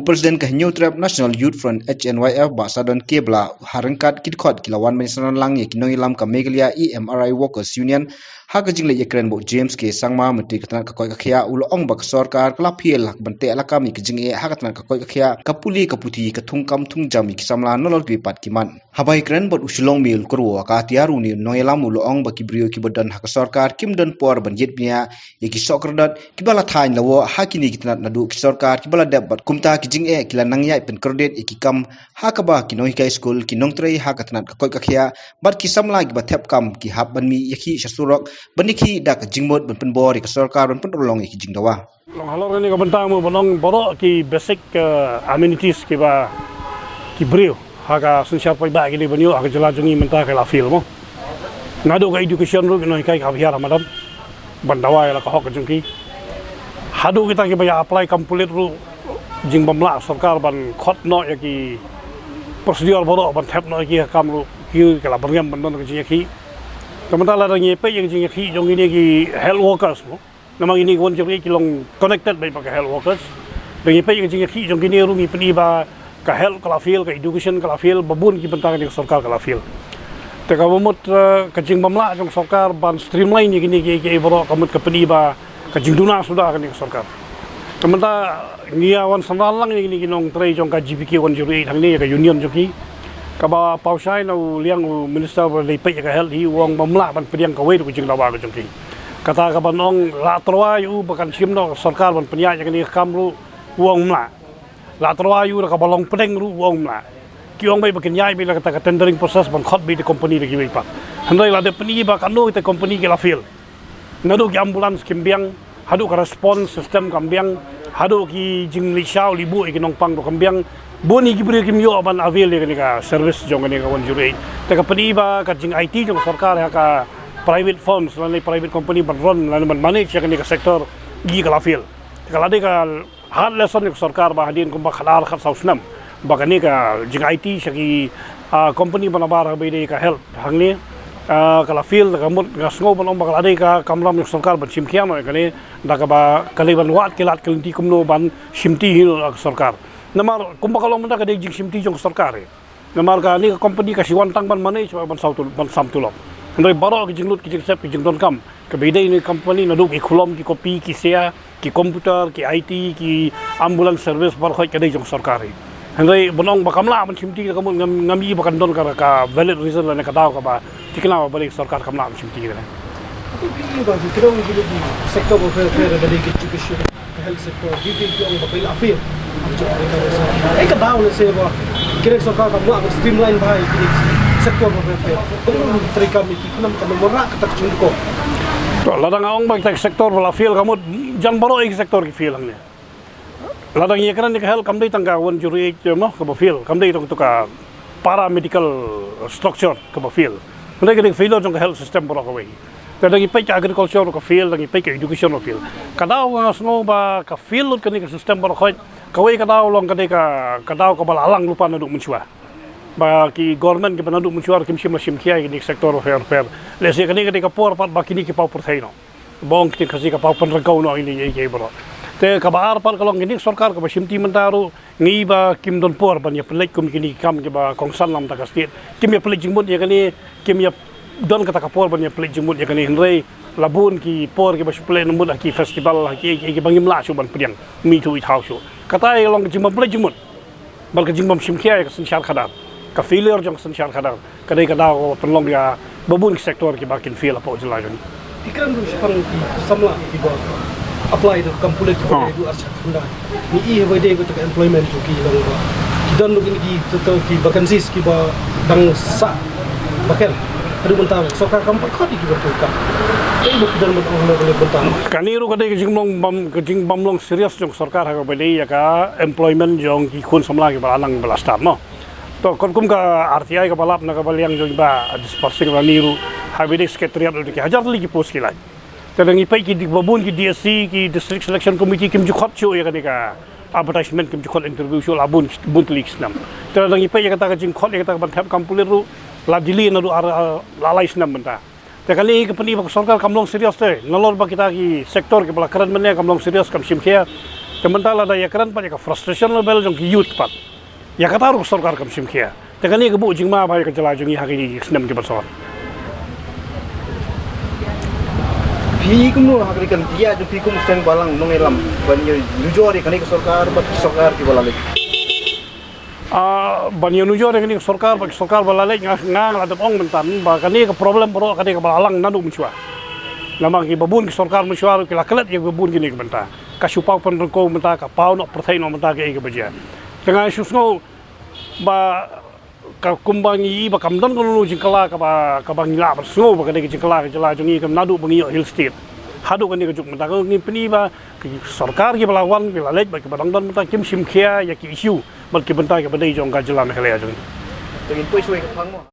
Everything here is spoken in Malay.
Presiden Kehenyu Trap National Youth Front HNYF Baksadon Kebla Harangkat Kidkot Kilawan Mensanan Langi Kinong Ilam Kamegalia EMRI Workers Union Hakajing le Yekren Bo James ke Sangma Menteri Ketenaga Kakoi Kakhia Ulo Ong Bak Sarkar Kelapiel Hak Bante Alakami Kejing e Hakatnaga Kakoi Kakhia Kapuli Kaputi Katungkam Tungjami Kisamla Nolol Kipat Kiman Habai Kren Bot Usulong Mil Kru Akatiaru ni Noyelam Ulo Ong Bakibrio Kibodan Hak Sarkar Kim Don Por Banjit Bia Yeki Sokradat Kibala Tain Lawo Hakini Kitanat Nadu Kisarkar Kibala Debat Kumta Kijing e kila nangyay pen kredit ikikam hakaba kinoi kai school kinong trei hakatnat kakoi kakhia bat kisamla gi bathep kam ki hab banmi yakhi shasurok baniki dak jingmod ban penbor ka sarkar ban penrolong ki jingdawa long halor ni ka bantang mo banong boro ki basic amenities ki ba ki brio haga sunshar pai ba gi banyo haga jala jungi menta ka la fil mo nado ka education ro kinoi kai ka biar madam bandawa la ka hok jungki hadu kita ki ba apply complete ru jing bamla sarkar ban khot no yaki prosedur bodo ban thep no ki kamru ki kala bangam ban don ki yaki kamata la ngi pe yang jing yaki jong ini ki health workers mo namang ini kon jori ki long connected by ka health workers ngi pe yang jing yaki jong ini ru mi pni ba ka health kala field ka education kala field babun ki bantang ni sarkar kala field te ka bomot ka jing bamla jong sarkar ban streamline ni ki bodo kamut ka pni ba ka jing duna sudah ka ni sarkar Kamanta ngiawan sanalang ni kinong tray jong ka GPK 108 hang ni ka union joki ka ba pausai na liang minister le pe ka health hi wong mamla ban pediang ka wei ku jing lawa ka joki kata ka banong la troa yu bakan sim no sarkar ban penya ka ni kamru wong mla la troa yu ka balong pedeng ru wong mla ki wong bai bakan yai bila kata ka tendering process ban khot bi de company de ki bai pa handai la de peni ba kanu te company ke la fil nadu ki ambulance kimbiang hadu ka response system kambiang hadu ki jing li shao li bu ki nong pang do kambiang boni ki bri kim yo ban avail ni ka service jong ni ka 108 te ka pani ba ka jing IT jong sarkar ha ka private firms lan private company ban run lan ban manage ni ka sector gi ka la fil te ka la de ka hard lesson ni sarkar ba hadin kum ba khalar khat sausnam ba ka ni ka jing IT shaki company ban ba ra be ka help hangni kala fil kamut ngasngo ban ombak ladai ka kamram yung sarkar ban simkiam no kani daga ba kaliban wat kilat kelinti kumno ban simti hil sarkar namar kumbakalong manda ka dejing simti jong sarkar namar ka ni company ka siwantang ban manage ban sautul ban samtulok ndai baro ki jinglut ki sep ki jingdon kam ka bedai ni company na duk ikhulom ki kopi ki sea ki komputer ki IT ki ambulance service bar khoi ka dejong sarkar Henry bonong bakamla man simti ka mun ngami bakan don ka valid reason la ka daw ka ba tikna ba balik sarkar kamla man simti ka tapi ba fikro ngi di sektor bo fer balik education health sector di ang bakil afir ay ka daw na se ba kire sarkar kamla streamline ba di sektor bo fer kung trika mi kinam ka mora ka tak ko to ladang aong ba sektor wala feel kamot jan baro ik sektor ki feel ang ni ladang ye kan ni hel kam dei tangga 108 mo ka ba feel kam dei tong to ka paramedical structure ka ba feel ndai ka feel jong health system bro ka wei tadang ipai ka agriculture ka feel dang ipai ka education feel kadaw nga sno ba ka feel ka ni ka system bro khoi ka wei kadaw long ka dei ka kadaw ka balalang lupa na du munchwa ba ki government ki banadu munchwa kim sim kia ni sektor fair lese ka ni ka por pat ba kini ki pau por thaino bong ki khasi ka pau pan ragaw no ini ye bro te kabar par kalong ini sarkar ka simti mentaru ngi ba kim don por ban ya pelek kum kini kam ke ba kongsan lam ta state kim ya pelek jingmut ya kani kim ya don kata ka por ban ya pelek jingmut ya kani henrei labun ki por ke ba suple numut ki festival ki bangim la su ban pediang mi tu it house kata ya long jingmut pelek jingmut bal ka jingmum simkia ya sensyar khadar ka failure jong sensyar khadar kadai kada ko penlong ya babun sektor ki bakin feel apa jelajani ikran du spang ki samla ki ba apply to complete ko edu archa khunda ni I hebe de ko to employment ki long ba ki don lugin ki to ki vacancies ki ba dang sa bakel adu bentang sarkar kampar khot ki ba ka ei bu dan ban ong le bentang kaniru kadai jing bamlong serious jong sarkar ha ba dei ya ka employment jong ki khun samla ki ba alang belastar no to kon kum ka RTI ka balap na ka baliang jong ba dispersing la niru habide sekretariat ki hajar li ki post ki lai tadang ipai ki babun ki DSC ki district selection committee kim ju khot chu ya ka advertisement kim ju khot interview chu labun buntlik snam tadang ipai ya kata ka jing khot ya kata ban thap kampulir ru la dili na ru lalai snam benta te kali ka pani ba sarkar kamlong serious te nalor ba kita ki sektor ki bala karan menya kamlong serious kam simkhia Tementala da yakran pa ka frustration level jong ki youth pat. Ya kata ru sarkar kam sim kia. Tekan ni ke bu jingma ba ka jala jong i hakini snam ke basor. Pi kum no hakri kan dia jo pi kum steng balang nong elam banyo nujori kan ke sarkar bat sarkar ki balale. Banyo nujori kan sarkar balale ngang la ong mentan ba kan ni ke problem bro kan ke balalang nanu menchua. Lamang ki babun ki sarkar menchua ki lakalat ye babun ki ni ke benta. Kasupau penrengko menta ka pau nok perthai no menta ke baja dengan susno ba ka kumbangi ba kamdan ko lu jingkala ka bangila ba sngo ba ke jingkala ke jala jungi kam nadu bangi hill state hadu kan ke juk menta ko ni peni ba ki sarkar ki balawan ki lalej ba ki badangdan menta kim sim khia ya ki issue bal ki benta ke badai jong ka jala me khale jungi Tengin poi suai ke phang mo.